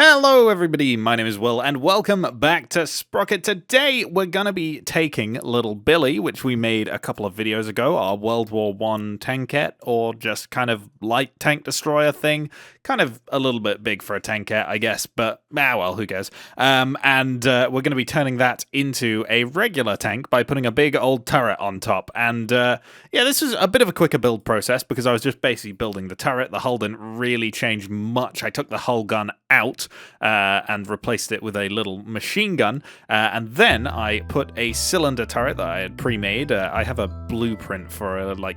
Hello everybody, my name is Will and welcome back to Sprocket. Today we're going to be taking little Billie, which we made a couple of videos ago, our World War I tankette, or just kind of light tank destroyer thing. Kind of a little bit big for a tankette, I guess, but well, who cares. We're going to be turning that into a regular tank by putting a big old turret on top. And yeah, this is a bit of a quicker build process because I was just basically building the turret. The hull didn't really change much. I took the hull gun out and replaced it with a little machine gun, and then I put a cylinder turret that I had pre-made. I have a blueprint for a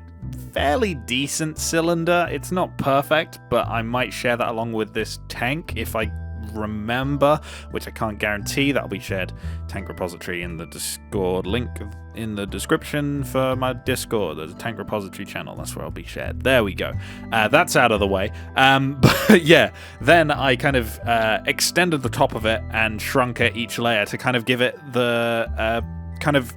fairly decent cylinder. It's not perfect, but I might share that along with this tank if I remember, which I can't guarantee. That'll be shared tank repository in the Discord, link in the description for my Discord. There's a tank repository channel, that's where I'll be shared. There we go. That's out of the way. But yeah, then I kind of extended the top of it and shrunk it each layer to kind of give it the kind of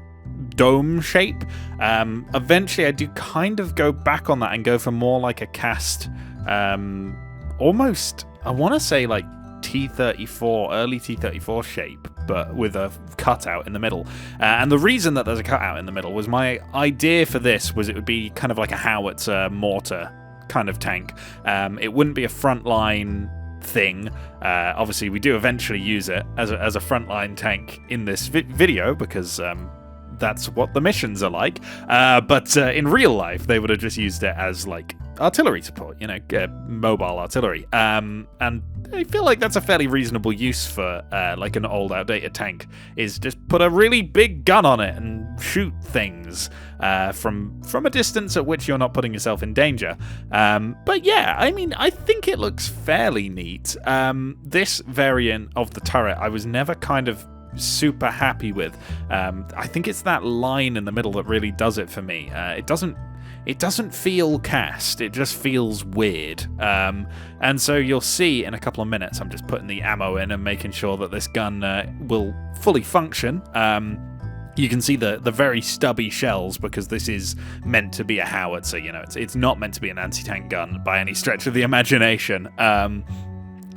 dome shape. Eventually I do kind of go back on that and go for more like a cast, almost, I want to say like T-34, early T-34 shape, but with a cutout in the middle. And the reason that there's a cutout in the middle was my idea for this was it would be kind of like a howitzer mortar kind of tank. It wouldn't be a frontline thing. Obviously, we do eventually use it as a frontline tank in this video because that's what the missions are like. But in real life, they would have just used it as like artillery support, you know, mobile artillery. And I feel like that's a fairly reasonable use for like an old outdated tank, is just put a really big gun on it and shoot things from a distance at which you're not putting yourself in danger. But yeah, I mean, I think it looks fairly neat. This variant of the turret I was never kind of super happy with. I think it's that line in the middle that really does it for me. It doesn't feel cast, it just feels weird. And so you'll see in a couple of minutes, I'm just putting the ammo in and making sure that this gun will fully function. You can see the very stubby shells because this is meant to be a howitzer, you know, it's not meant to be an anti-tank gun by any stretch of the imagination.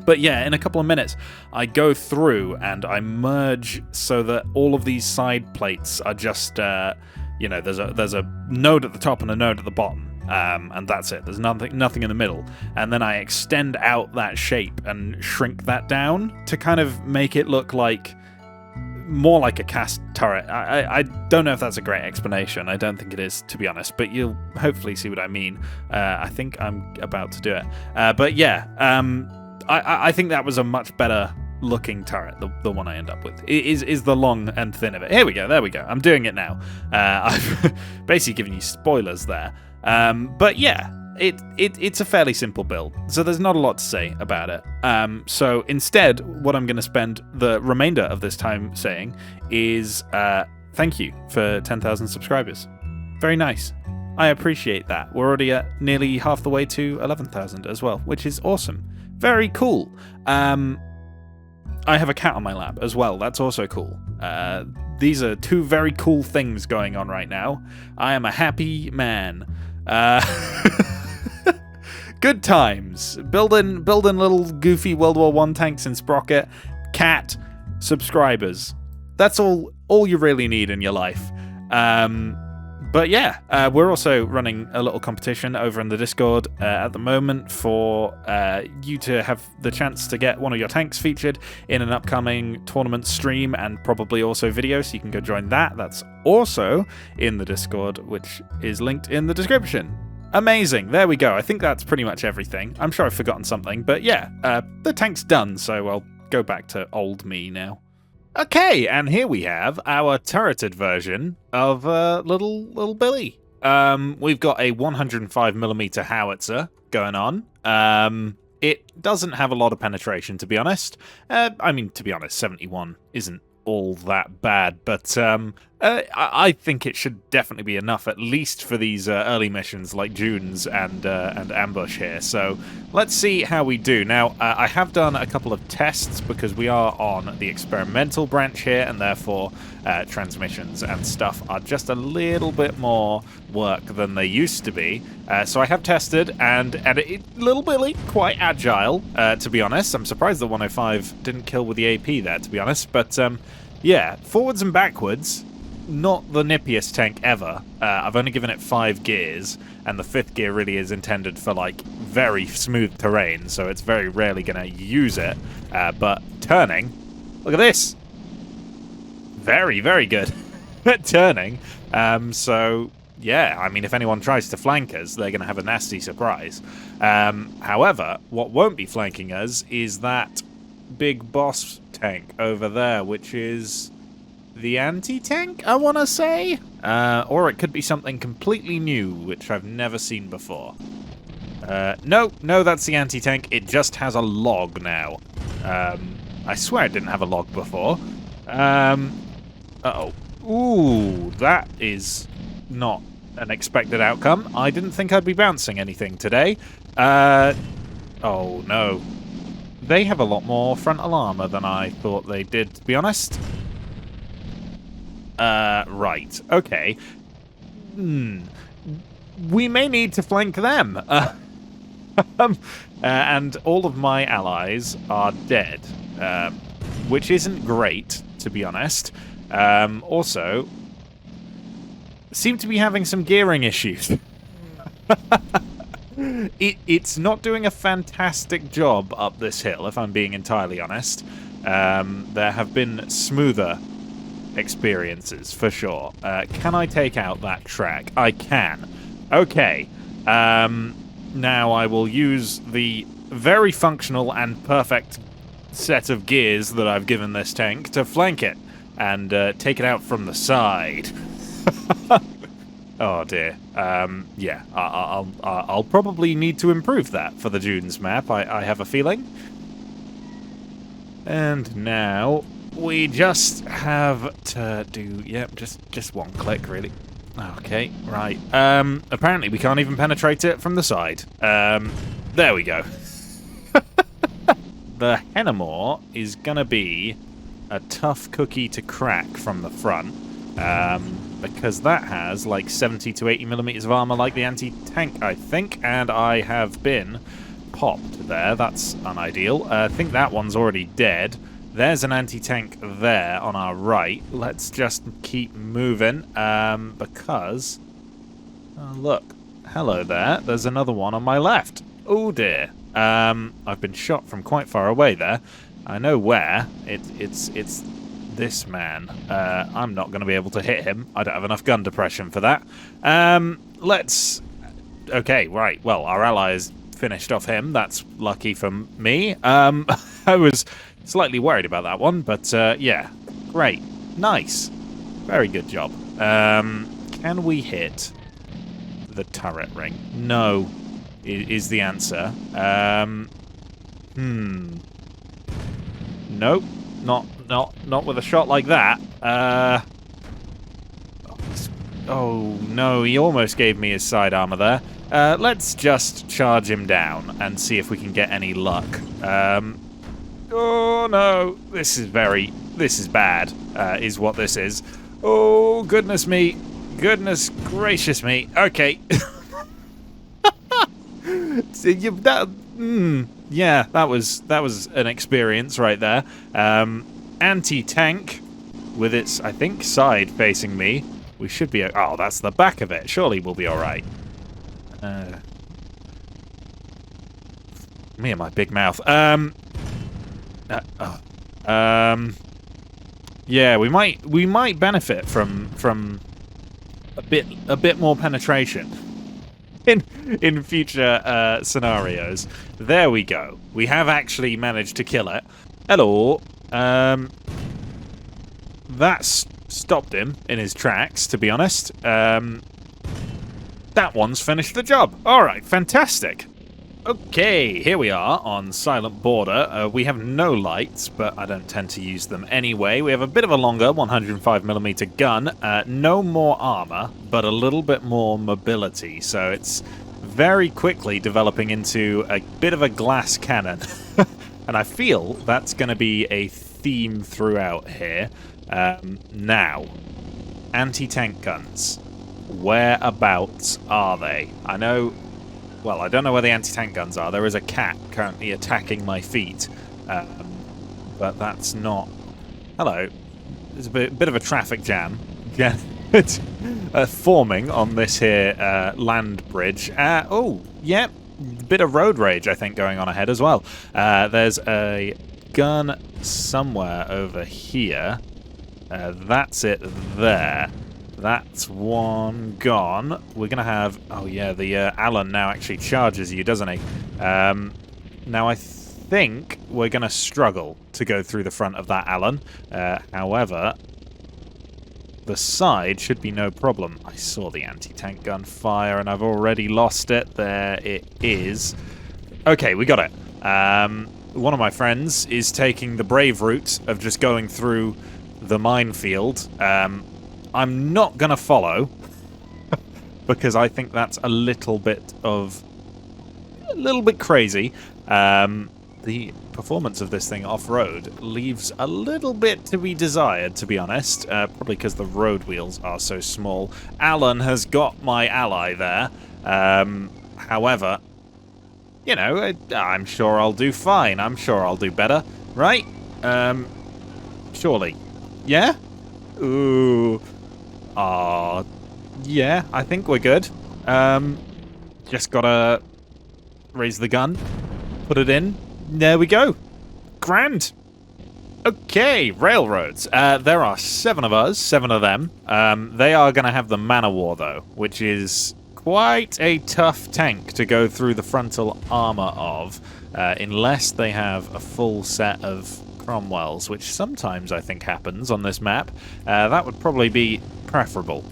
But yeah, in a couple of minutes, I go through and I merge so that all of these side plates are just, you know, there's a node at the top and a node at the bottom, and that's it. There's nothing in the middle. And then I extend out that shape and shrink that down to kind of make it look like more like a cast turret. I don't know if that's a great explanation. I don't think it is, to be honest, but you'll hopefully see what I mean. I think I'm about to do it. But yeah, I think that was a much better looking turret, the one I end up with. Is the long and thin of it. Here we go, there we go. I'm doing it now. I've basically given you spoilers there. But yeah, it's a fairly simple build, so there's not a lot to say about it. So instead, what I'm going to spend the remainder of this time saying is thank you for 10,000 subscribers. Very nice. I appreciate that. We're already at nearly half the way to 11,000 as well, which is awesome. Very cool. I have a cat on my lap as well. That's also cool. These are two very cool things going on right now. I am a happy man. Good times. Building little goofy World War I tanks in Sprocket. Cat, subscribers. That's all you really need in your life. But yeah, we're also running a little competition over in the Discord at the moment for you to have the chance to get one of your tanks featured in an upcoming tournament stream and probably also video, so you can go join that. That's also in the Discord, which is linked in the description. Amazing. There we go. I think that's pretty much everything. I'm sure I've forgotten something, but yeah, the tank's done, so I'll go back to old me now. Okay, and here we have our turreted version of little Billie. We've got a 105mm howitzer going on. It doesn't have a lot of penetration, to be honest. I mean, to be honest, 71 isn't all that bad, but I think it should definitely be enough, at least for these early missions like Dunes and Ambush here. So let's see how we do. Now, I have done a couple of tests because we are on the experimental branch here, and therefore transmissions and stuff are just a little bit more work than they used to be. So I have tested, and it little Billy quite agile, to be honest. I'm surprised the 105 didn't kill with the AP there, to be honest. But yeah, forwards and backwards. Not the nippiest tank ever. I've only given it 5 gears, and the 5th gear really is intended for, like, very smooth terrain, so it's very rarely going to use it. But turning, look at this! Very, very good at turning. So, yeah, I mean, if anyone tries to flank us, they're going to have a nasty surprise. However, what won't be flanking us is that big boss tank over there, which is the anti-tank, I want to say? Or it could be something completely new, which I've never seen before. No, that's the anti-tank. It just has a log now. I swear it didn't have a log before. Uh-oh. Ooh, that is not an expected outcome. I didn't think I'd be bouncing anything today. Oh, no. They have a lot more frontal armor than I thought they did, to be honest. Right. Okay. We may need to flank them. And all of my allies are dead, which isn't great, to be honest. Also, seem to be having some gearing issues. It's not doing a fantastic job up this hill, if I'm being entirely honest. There have been smoother experiences, for sure. Can I take out that track? I can. Okay. Now I will use the very functional and perfect set of gears that I've given this tank to flank it and take it out from the side. Oh dear. Yeah, I'll probably need to improve that for the Dunes map, I have a feeling. And now we just have to do, yep, just one click, really. Okay, right. Apparently we can't even penetrate it from the side. There we go. The Hennemore is gonna be a tough cookie to crack from the front, because that has like 70 to 80 millimeters of armor like the anti-tank, I think, and I have been popped there. That's unideal. I think that one's already dead. There's an anti-tank there on our right. Let's just keep moving, because... Oh, look. Hello there. There's another one on my left. Oh, dear. I've been shot from quite far away there. I know where. It's this man. I'm not going to be able to hit him. I don't have enough gun depression for that. Let's... Okay, right. Well, our allies finished off him. That's lucky for me. I was slightly worried about that one, but yeah, great, nice, very good job. Can we hit the turret ring? No, is the answer. Nope, not with a shot like that. Oh no, he almost gave me his side armor there. Let's just charge him down and see if we can get any luck. Oh no, this is bad, is what this is. Oh, goodness me. Goodness gracious me. Okay. Yeah, that was an experience right there. Anti-tank with its, I think, side facing me. We should be... Oh, that's the back of it. Surely we'll be alright. Me and my big mouth. Yeah, we might benefit from a bit more penetration in future scenarios. There we go. We have actually managed to kill it. Hello. That's stopped him in his tracks, to be honest. That one's finished the job. All right, fantastic. Okay, here we are on Silent Border. We have no lights, but I don't tend to use them anyway. We have a bit of a longer 105mm gun, no more armor, but a little bit more mobility, so it's very quickly developing into a bit of a glass cannon. And I feel that's going to be a theme throughout here. Now, anti-tank guns. Whereabouts are they? Well, I don't know where the anti-tank guns are. There is a cat currently attacking my feet. But that's not... Hello. There's a bit of a traffic jam. Yeah. Forming on this here land bridge. Oh, yep. Bit of road rage, I think, going on ahead as well. There's a gun somewhere over here. That's it there. That's one gone. We're going to have... Oh, yeah, the Allen now actually charges you, doesn't he? Now, I think we're going to struggle to go through the front of that Allen. However, the side should be no problem. I saw the anti-tank gun fire, and I've already lost it. There it is. Okay, we got it. One of my friends is taking the brave route of just going through the minefield. I'm not going to follow because I think that's a little bit crazy. The performance of this thing off-road leaves a little bit to be desired, to be honest, probably because the road wheels are so small. Alan has got my ally there. However, you know, I'm sure I'll do fine. I'm sure I'll do better, right? Surely. Yeah? Ooh. Yeah, I think we're good. Just gotta raise the gun, put it in. There we go. Grand. Okay, railroads. There are 7 of us, 7 of them. They are gonna have the man of war, though, which is quite a tough tank to go through the frontal armor of, unless they have a full set of Cromwells, which sometimes I think happens on this map. That would probably be preferable,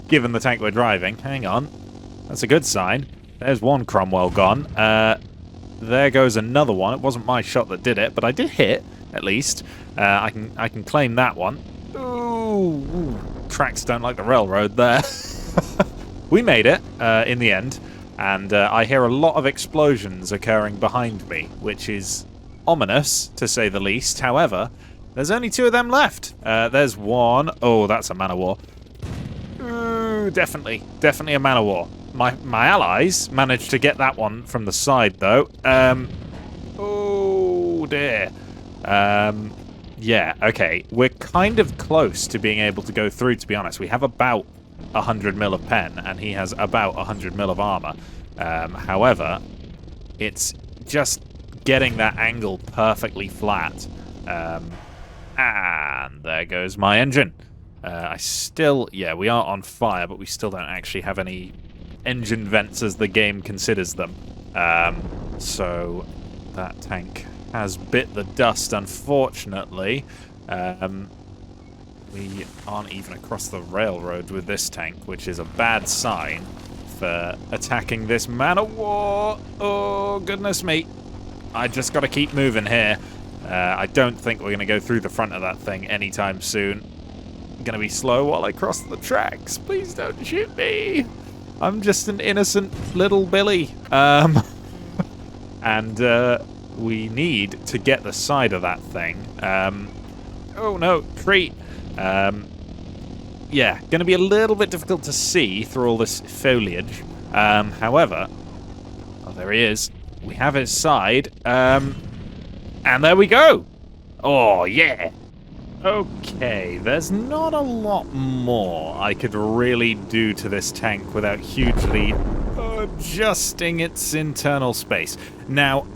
given the tank we're driving. Hang on. That's a good sign. There's one Cromwell gone. There goes another one. It wasn't my shot that did it, but I did hit, at least. I can claim that one. Ooh. Tracks don't like the railroad there. We made it, in the end, and I hear a lot of explosions occurring behind me, which is ominous, to say the least. However, there's only 2 of them left. There's one. Oh, that's a man of war. Ooh, definitely a man of war. My allies managed to get that one from the side, though. Oh, dear. Yeah, okay. We're kind of close to being able to go through, to be honest. We have about 100 mil of pen, and he has about 100 mil of armor. However, it's just getting that angle perfectly flat. And there goes my engine. Yeah, we are on fire, but we still don't actually have any engine vents as the game considers them. So that tank has bit the dust, unfortunately. We aren't even across the railroad with this tank, which is a bad sign for attacking this man of war. Oh, goodness me. I just got to keep moving here. I don't think we're going to go through the front of that thing anytime soon. I'm going to be slow while I cross the tracks. Please don't shoot me. I'm just an innocent little Billy. And we need to get the side of that thing. Oh no, tree. Yeah, going to be a little bit difficult to see through all this foliage. However, oh, there he is. We have his side. And there we go. Oh, yeah. Okay, there's not a lot more I could really do to this tank without hugely adjusting its internal space. Now,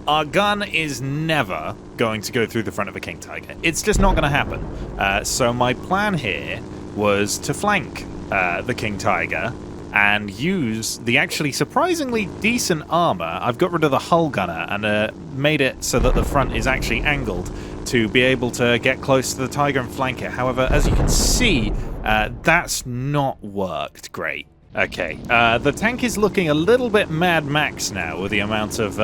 our gun is never going to go through the front of a King Tiger. It's just not going to happen. So my plan here was to flank the King Tiger and use the actually surprisingly decent armor. I've got rid of the hull gunner and made it so that the front is actually angled to be able to get close to the Tiger and flank it. However, as you can see, that's not worked great. Okay, the tank is looking a little bit Mad Max now with the amount of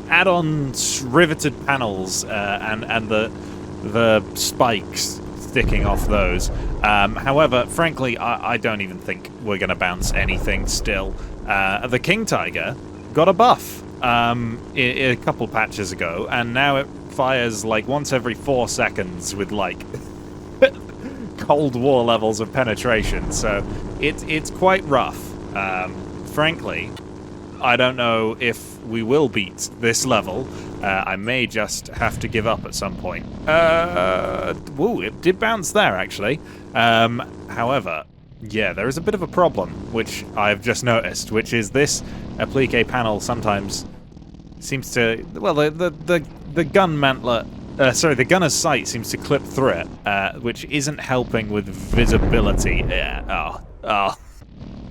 add-on riveted panels and the spikes sticking off those. However, frankly, I don't even think we're going to bounce anything still. The King Tiger got a buff a couple patches ago, and now it fires like once every 4 seconds with like Cold War levels of penetration, so it's quite rough. Frankly, I don't know if we will beat this level. I may just have to give up at some point. Woo, it did bounce there, actually. However, yeah, there is a bit of a problem, which I've just noticed, which is this applique panel sometimes seems to... Well, the gun mantlet... the gunner's sight seems to clip through it, which isn't helping with visibility. Yeah,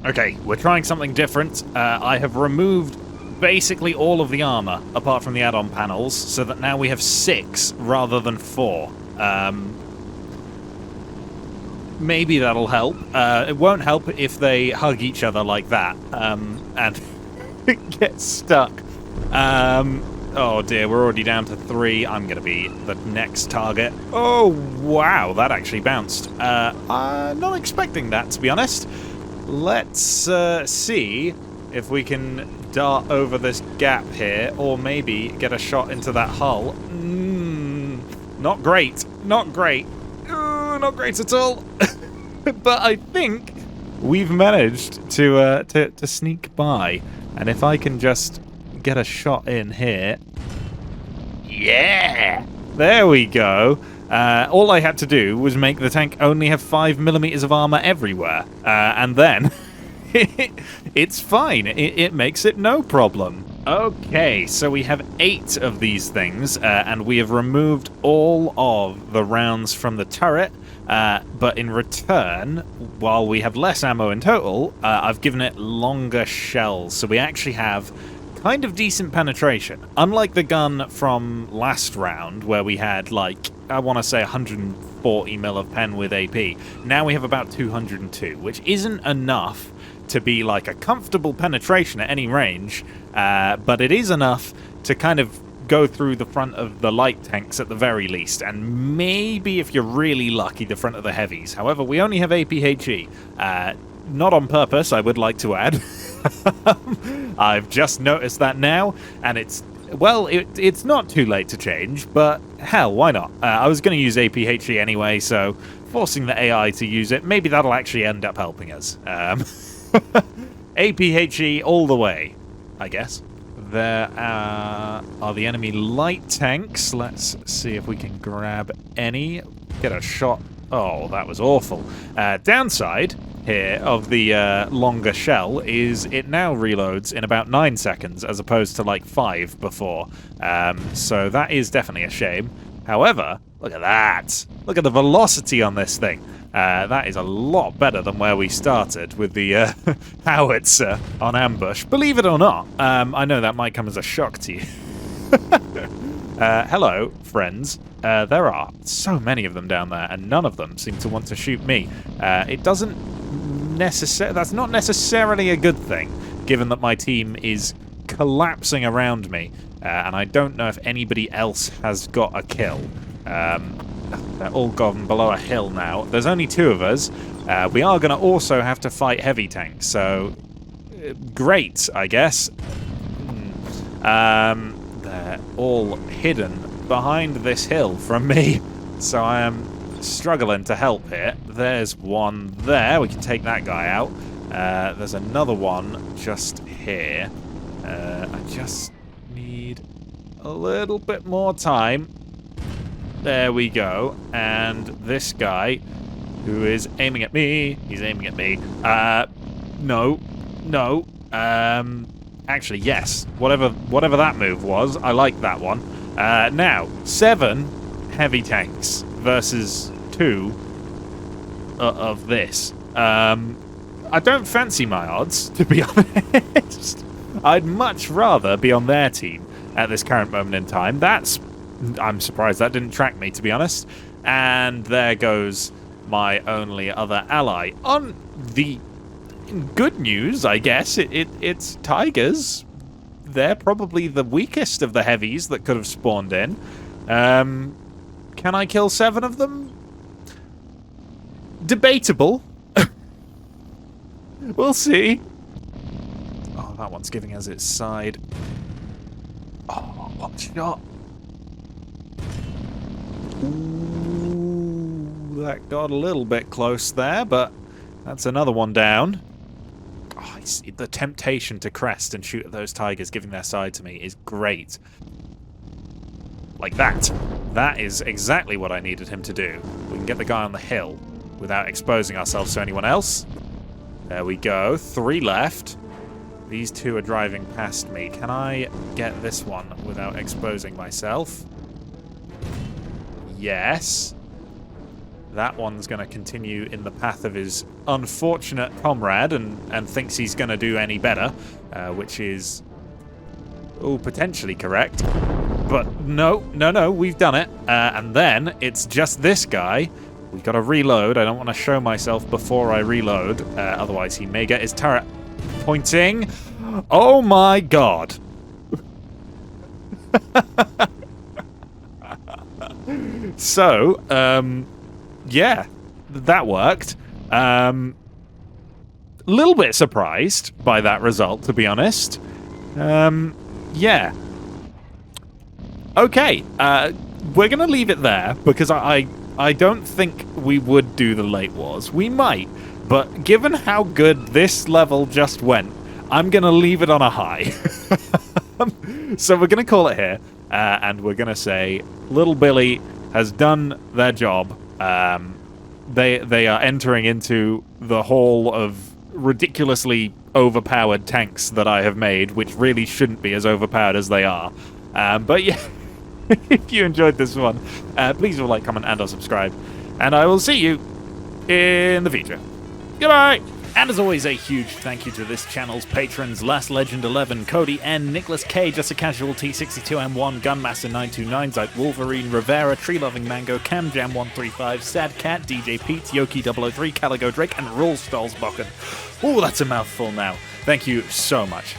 Okay, we're trying something different. I have removed basically all of the armor, apart from the add-on panels, so that now we have 6 rather than 4. Maybe that'll help. It won't help if they hug each other like that, and get stuck. Oh dear, we're already down to 3. I'm gonna be the next target. Oh, wow, that actually bounced. I'm not expecting that, to be honest. Let's see if we can dart over this gap here, or maybe get a shot into that hull. Not great. Not great. Not great at all. But I think we've managed to sneak by. And if I can just get a shot in here. Yeah! There we go. All I had to do was make the tank only have 5mm of armor everywhere, and then it's fine. It makes it no problem. Okay, so we have 8 of these things, and we have removed all of the rounds from the turret, but in return, while we have less ammo in total, I've given it longer shells, so we actually have kind of decent penetration. Unlike the gun from last round, where we had, like, I want to say 140mm of pen with AP. Now we have about 202, which isn't enough to be, like, a comfortable penetration at any range, but it is enough to kind of go through the front of the light tanks at the very least, and maybe, if you're really lucky, the front of the heavies. However, we only have APHE. Not on purpose, I would like to add. I've just noticed that now, and it's not too late to change, but hell, why not? I was going to use APHE anyway, so forcing the AI to use it, maybe that'll actually end up helping us. APHE all the way, I guess. There are the enemy light tanks. Let's see if we can grab any. Get a shot. Oh, that was awful. Downside here of the longer shell is it now reloads in about 9 seconds as opposed to like 5 before. So that is definitely a shame. However, look at that. Look at the velocity on this thing. That is a lot better than where we started with the howitzer on ambush. Believe it or not, I know that might come as a shock to you. Hello, friends. There are so many of them down there, and none of them seem to want to shoot me. That's not necessarily a good thing, given that my team is collapsing around me, and I don't know if anybody else has got a kill. They're all gone below a hill now. There's only 2 of us. We are going to also have to fight heavy tanks, so great, I guess. They're all hidden behind this hill from me, so I am struggling to help here. There's one there. We can take that guy out. There's another one just here. I just need a little bit more time. There we go. And this guy, who is aiming at me, he's aiming at me. No. Actually, yes. Whatever that move was, I like that one. Now, 7 heavy tanks versus 2 of this. I don't fancy my odds, to be honest. I'd much rather be on their team at this current moment in time. I'm surprised that didn't track me, to be honest. And there goes my only other ally. On the good news, I guess. It's tigers. They're probably the weakest of the heavies that could have spawned in. Can I kill 7 of them? Debatable. We'll see. Oh, that one's giving us its side. Oh, what shot? Ooh, that got a little bit close there, but that's another one down. Oh, I see. The temptation to crest and shoot at those tigers giving their side to me is great. Like that. That is exactly what I needed him to do. We can get the guy on the hill without exposing ourselves to anyone else. There we go. 3 left. These 2 are driving past me. Can I get this one without exposing myself? Yes. That one's going to continue in the path of his unfortunate comrade and thinks he's going to do any better, which is, potentially correct. But no, we've done it. And then it's just this guy. We've got to reload. I don't want to show myself before I reload, otherwise he may get his turret pointing. Oh my god. So, yeah, that worked. Little bit surprised by that result, to be honest. Yeah. Okay, we're going to leave it there, because I don't think we would do the late wars. We might, but given how good this level just went, I'm going to leave it on a high. So we're going to call it here, and we're going to say Little Billie has done their job. They are entering into the hall of ridiculously overpowered tanks that I have made, which really shouldn't be as overpowered as they are. But yeah, if you enjoyed this one, please like, comment, and or subscribe. And I will see you in the future. Goodbye! And as always, a huge thank you to this channel's patrons: Last Legend 11, Cody N, Nicholas K, Just a Casual T62M1, Gunmaster 929, Zyte Wolverine, Rivera, Tree Loving Mango, Cam Jam 135, Sad Cat, DJ Pete, Yoki 003, Caligo Drake, and Rule Stolzbocken. Oh, that's a mouthful now. Thank you so much.